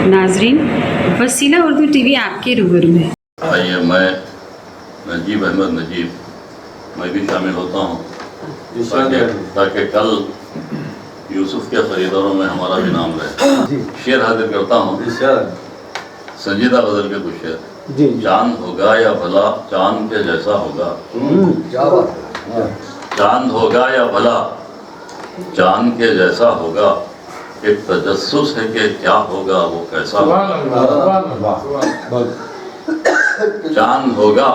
नाजरीन, वसीला उर्दू टीवी आपके रूबरू है। आइए, मैं नजीब अहमद नजीब मैं भी शामिल होता हूँ ताकि कल यूसुफ के खरीदारों में हमारा भी नाम रहे। शेर हाजिर करता हूँ, संजीदा गजल के कुछ शेर। चांद होगा या भला चांद के जैसा होगा, चांद होगा या भला चांद के जैसा होगा, एक तजस्सुस है कि क्या होगा वो कैसा होगा। चांद होगा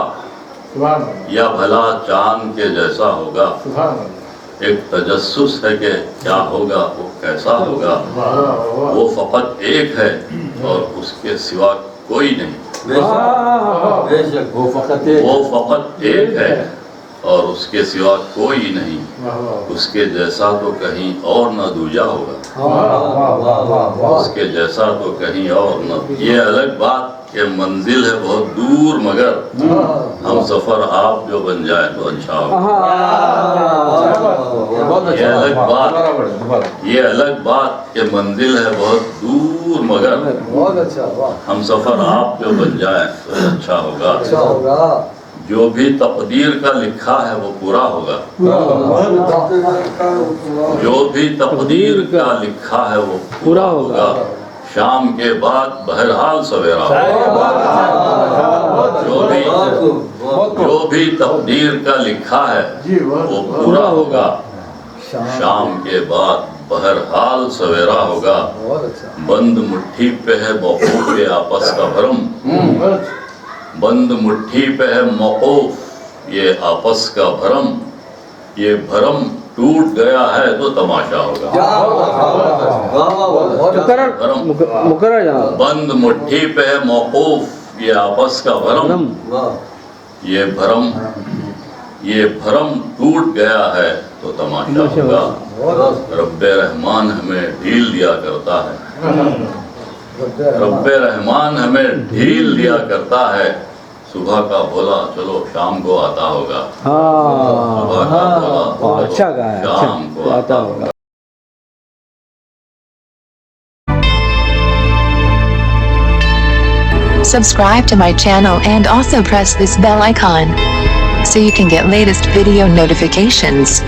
या भला चांद के जैसा होगा, एक तजस्सुस है कि क्या होगा वो कैसा होगा। वो फकत एक है और उसके सिवा कोई नहीं। वो फकत एक है और उसके सिवा कोई नहीं, उसके जैसा तो कहीं और न दूजा होगा, उसके जैसा तो कहीं और न। ये अलग बात कि मंजिल है बहुत दूर मगर हम सफर आप जो बन जाए तो अच्छा होगा। ये अलग बात कि मंजिल है बहुत दूर मगर हम सफर आप जो बन जाए तो अच्छा होगा। जो भी तकदीर का लिखा है वो पूरा होगा, जो भी तकदीर का लिखा है वो पूरा होगा। शाम के बाद बहरहाल सवेरा होगा। जो भी तकदीर का लिखा है वो पूरा होगा। शाम के बाद बहरहाल सवेरा होगा। बंद मुट्ठी पे है मौकूफ के आपस का भरम, बंद मुट्ठी पे है मौकूफ ये आपस का भरम। ये भरम टूट गया है तो तमाशा होगा। बंद मुट्ठी पे है मौकूफ ये आपस का भरम। ये भरम टूट गया है तो तमाशा होगा। रब्बे रहमान हमें ढील दिया करता है, रब्बे रहमान हमें ढील दिया करता है। सुबह का बोला चलो शाम को आता होगा, सुबह का बोला अच्छा गाया, शाम को आता होगा। Subscribe to my channel and also press this bell icon so you can get latest video notifications.